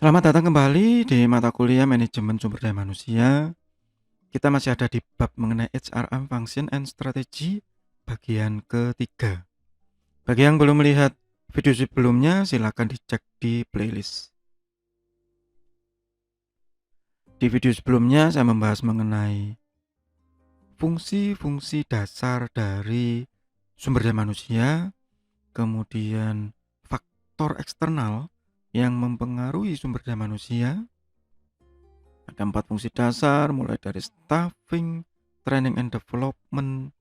Selamat datang kembali di mata kuliah Manajemen Sumber Daya Manusia. Kita masih ada di bab mengenai HRM Function and Strategy bagian ketiga. Bagi yang belum melihat video sebelumnya, silakan dicek di playlist. Di video sebelumnya saya membahas mengenai fungsi-fungsi dasar dari sumber daya manusia, kemudian faktor eksternal yang mempengaruhi sumber daya manusia. Ada 4 fungsi dasar, mulai dari staffing, training and development,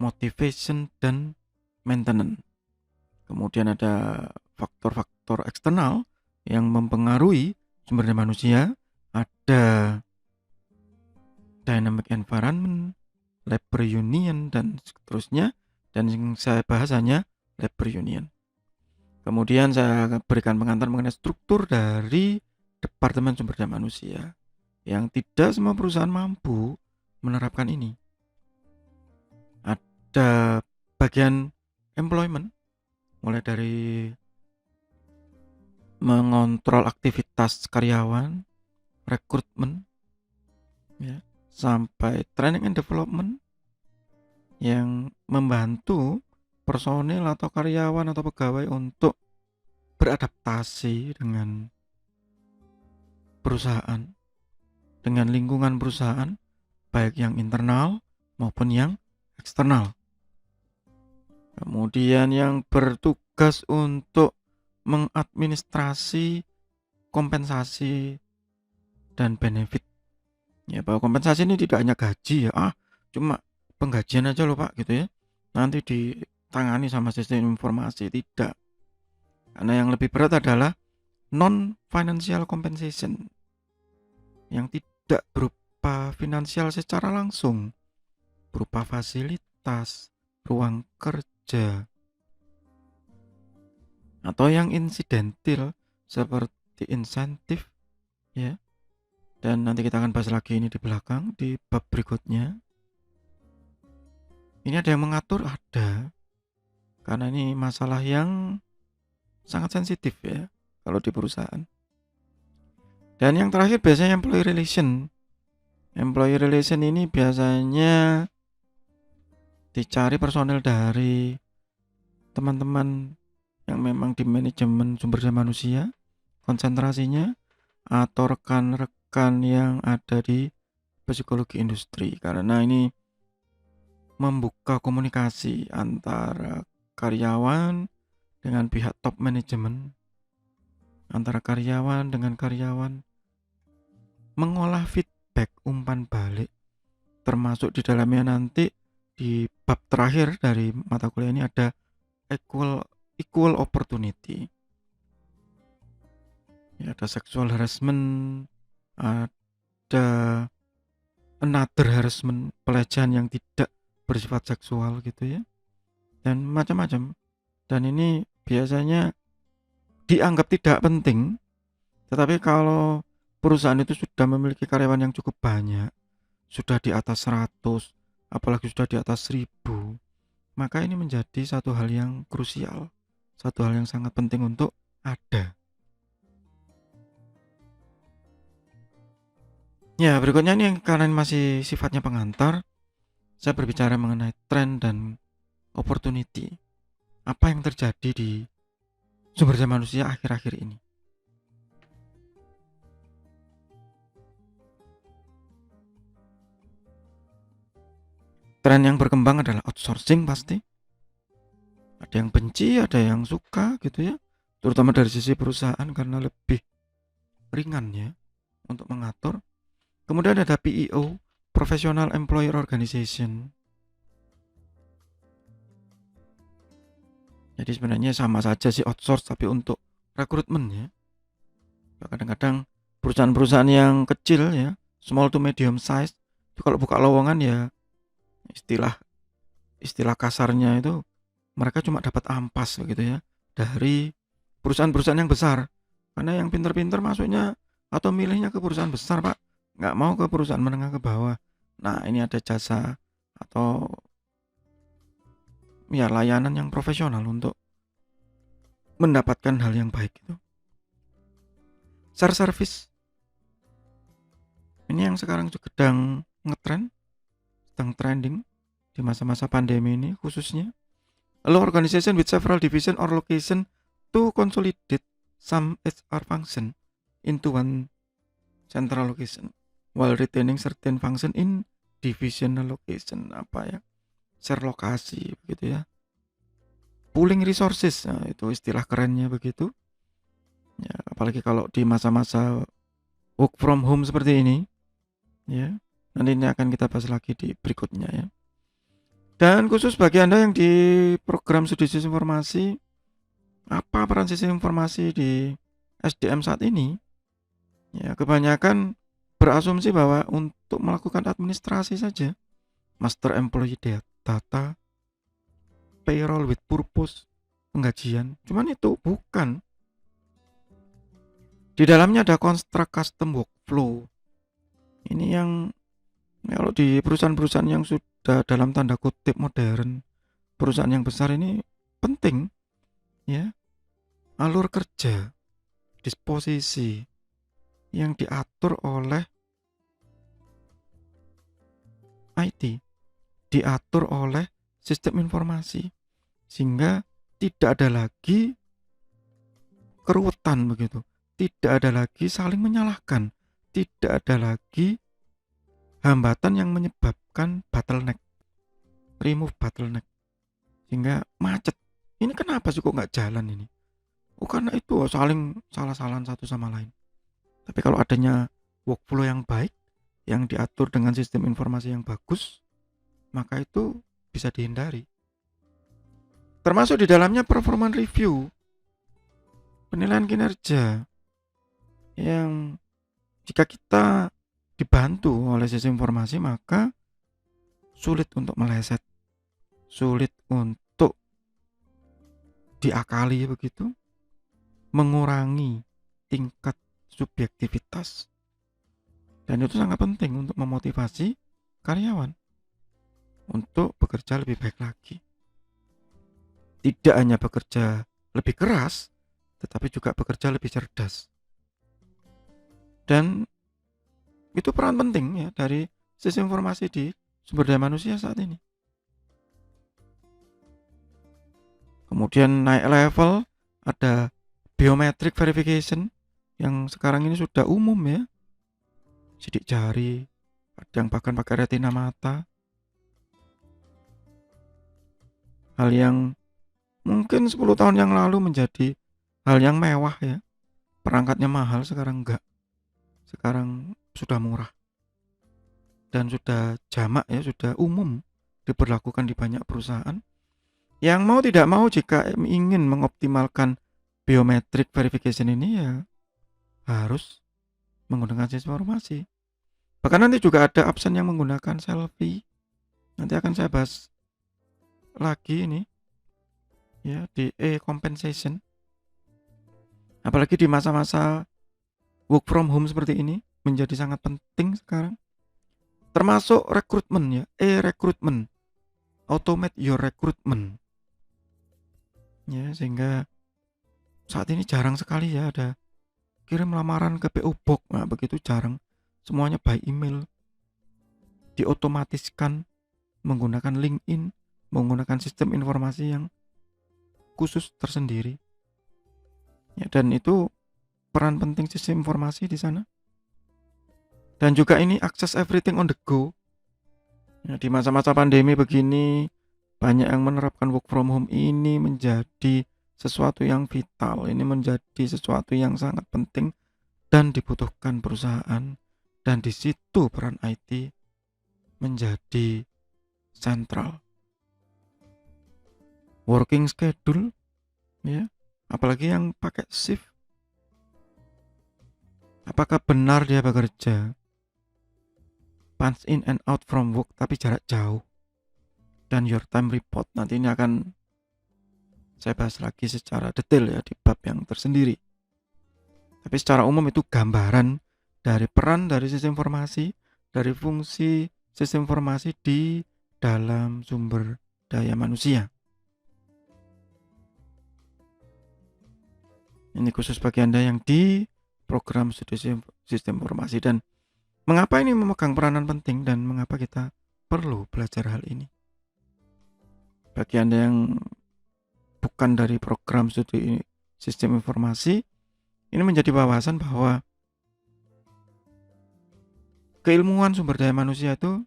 motivation, dan maintenance. Kemudian ada faktor-faktor eksternal yang mempengaruhi sumber daya manusia. Ada dynamic environment, labor union, dan seterusnya. Dan yang saya bahas hanya labor union. Kemudian saya berikan pengantar mengenai struktur dari Departemen Sumber Daya Manusia yang tidak semua perusahaan mampu menerapkan ini. Ada bagian employment, mulai dari mengontrol aktivitas karyawan, rekrutmen, ya, sampai training and development yang membantu personil atau karyawan atau pegawai untuk beradaptasi dengan perusahaan, dengan lingkungan perusahaan, baik yang internal maupun yang eksternal. Kemudian yang bertugas untuk mengadministrasi kompensasi dan benefit. Ya, bahwa kompensasi ini tidak hanya gaji ya, cuma penggajian aja loh Pak gitu ya. Nanti ditangani sama sistem informasi, tidak. Karena yang lebih berat adalah non financial compensation yang tidak berupa finansial secara langsung, berupa fasilitas, ruang kerja, atau yang insidental seperti insentif, ya. Dan nanti kita akan bahas lagi ini di belakang di bab berikutnya. Ini ada yang mengatur, ada, karena ini masalah yang sangat sensitif ya kalau di perusahaan. Dan yang terakhir biasanya employee relation. Employee relation ini biasanya dicari personel dari teman-teman yang memang di manajemen sumber daya manusia, konsentrasinya, atau rekan-rekan yang ada di psikologi industri, karena ini membuka komunikasi antara karyawan dengan pihak top manajemen, antara karyawan dengan karyawan, mengolah feedback, umpan balik, termasuk di dalamnya nanti di bab terakhir dari mata kuliah ini ada equal opportunity. Ya, ada sexual harassment, ada another harassment, pelecehan yang tidak bersifat seksual gitu ya, dan macam-macam. Dan ini biasanya dianggap tidak penting, tetapi kalau perusahaan itu sudah memiliki karyawan yang cukup banyak, sudah di atas 100, apalagi sudah di atas 1000, maka ini menjadi satu hal yang krusial, satu hal yang sangat penting untuk ada. Ya, berikutnya ini yang karena masih sifatnya pengantar, saya berbicara mengenai tren dan opportunity. Apa yang terjadi di sumber daya manusia akhir-akhir ini? Tren yang berkembang adalah outsourcing pasti. Ada yang benci, ada yang suka gitu ya. Terutama dari sisi perusahaan karena lebih ringan ya untuk mengatur. Kemudian ada PEO, Professional Employer Organization. Jadi sebenarnya sama saja sih outsource tapi untuk rekrutmen ya. Kadang-kadang perusahaan-perusahaan yang kecil ya, small to medium size, itu kalau buka lowongan ya istilah kasarnya itu mereka cuma dapat ampas begitu ya dari perusahaan-perusahaan yang besar. Karena yang pinter-pinter masuknya atau milihnya ke perusahaan besar Pak, nggak mau ke perusahaan menengah ke bawah. Nah ini ada jasa atau ya layanan yang profesional untuk mendapatkan hal yang baik itu. Share service ini yang sekarang juga sedang ngetren, sedang trending di masa-masa pandemi ini khususnya. Allow organization with several division or location to consolidate some HR function into one central location while retaining certain function in divisional location. Apa ya, share lokasi begitu ya, pooling resources, nah, itu istilah kerennya begitu ya, apalagi kalau di masa-masa work from home seperti ini ya. Nanti ini akan kita bahas lagi di berikutnya ya. Dan khusus bagi Anda yang di program studi sistem informasi, apa peran sistem informasi di SDM saat ini? Ya, kebanyakan berasumsi bahwa untuk melakukan administrasi saja, master employee data, payroll with purpose, penggajian. Cuman itu bukan. Di dalamnya ada construct custom workflow. Ini yang kalau di perusahaan-perusahaan yang sudah dalam tanda kutip modern, perusahaan yang besar ini penting ya. Alur kerja, disposisi yang diatur oleh IT, diatur oleh sistem informasi, sehingga tidak ada lagi keruwetan begitu, tidak ada lagi saling menyalahkan, tidak ada lagi hambatan yang menyebabkan bottleneck, remove bottleneck, sehingga macet. Ini kenapa sih kok nggak jalan ini? Oh, karena itu saling salah-salahan satu sama lain. Tapi kalau adanya workflow yang baik, yang diatur dengan sistem informasi yang bagus, maka itu bisa dihindari. Termasuk di dalamnya performance review, penilaian kinerja, yang jika kita dibantu oleh sistem informasi maka sulit untuk meleset, sulit untuk diakali begitu, mengurangi tingkat subjektivitas. Dan itu sangat penting untuk memotivasi karyawan untuk bekerja lebih baik lagi. Tidak hanya bekerja lebih keras, tetapi juga bekerja lebih cerdas. Dan itu peran penting ya dari sistem informasi di sumber daya manusia saat ini. Kemudian naik level, ada biometric verification yang sekarang ini sudah umum ya. Sidik jari, ada yang bahkan pakai retina mata. Hal yang mungkin 10 tahun yang lalu menjadi hal yang mewah ya. Perangkatnya mahal, sekarang enggak. Sekarang sudah murah. Dan sudah jamak ya, sudah umum diberlakukan di banyak perusahaan. Yang mau tidak mau jika ingin mengoptimalkan biometric verification ini ya harus menggunakan sistem informasi. Bahkan nanti juga ada option yang menggunakan selfie. Nanti akan saya bahas lagi ini ya di compensation. Apalagi di masa-masa work from home seperti ini menjadi sangat penting sekarang. Termasuk rekrutmen ya, recruitment. Automate your recruitment. Ya, sehingga saat ini jarang sekali ya ada kirim lamaran ke PO Box. Nah, begitu jarang. Semuanya by email. Diotomatiskan menggunakan LinkedIn, menggunakan sistem informasi yang khusus tersendiri. Ya, dan itu peran penting sistem informasi di sana. Dan juga ini access everything on the go. Ya, di masa-masa pandemi begini banyak yang menerapkan work from home ini menjadi sesuatu yang vital. Ini menjadi sesuatu yang sangat penting dan dibutuhkan perusahaan. Dan di situ peran IT menjadi sentral. Working schedule ya, apalagi yang pakai shift. Apakah benar dia bekerja punch in and out from work tapi jarak jauh? Dan your time report nanti ini akan saya bahas lagi secara detail ya di bab yang tersendiri. Tapi secara umum itu gambaran dari peran dari sistem informasi, dari fungsi sistem informasi di dalam sumber daya manusia. Ini khusus bagi Anda yang di program studi sistem informasi. Dan mengapa ini memegang peranan penting dan mengapa kita perlu belajar hal ini? Bagi Anda yang bukan dari program studi sistem informasi, ini menjadi wawasan bahwa keilmuan sumber daya manusia itu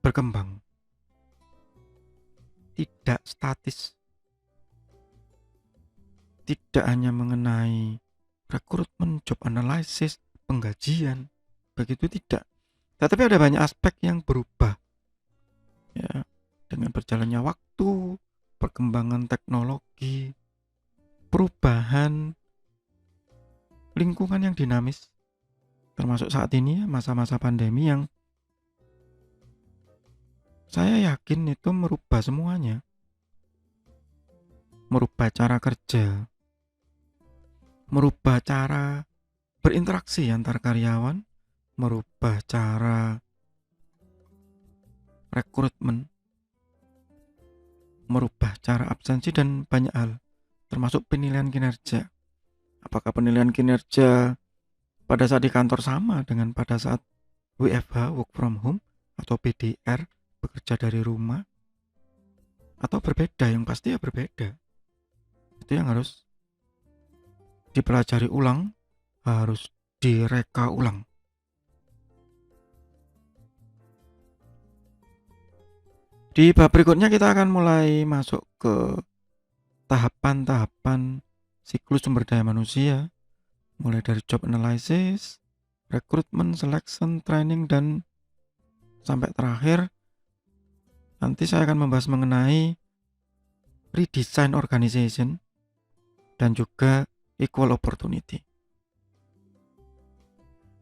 berkembang, tidak statis, tidak hanya mengenai rekrutmen, job analysis, penggajian, begitu tidak. Tetapi ada banyak aspek yang berubah, ya, dengan berjalannya waktu, perkembangan teknologi, perubahan lingkungan yang dinamis, termasuk saat ini ya, masa-masa pandemi yang saya yakin itu merubah semuanya, merubah cara kerja, merubah cara berinteraksi antar karyawan, merubah cara rekrutmen, merubah cara absensi dan banyak hal, termasuk penilaian kinerja. Apakah penilaian kinerja pada saat di kantor sama dengan pada saat WFH, work from home, atau PDR, bekerja dari rumah, atau berbeda? Yang pasti ya berbeda. Itu yang harus dipelajari ulang, harus direka ulang. Di bab berikutnya kita akan mulai masuk ke tahapan-tahapan siklus sumber daya manusia, mulai dari job analysis, rekrutmen, selection, training, dan sampai terakhir nanti saya akan membahas mengenai redesign organization dan juga equal opportunity.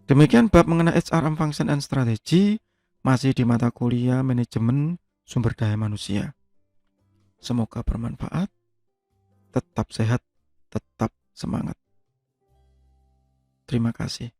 Demikian bab mengenai HRM function and strategy masih di mata kuliah manajemen sumber daya manusia. Semoga bermanfaat. Tetap sehat, tetap semangat. Terima kasih.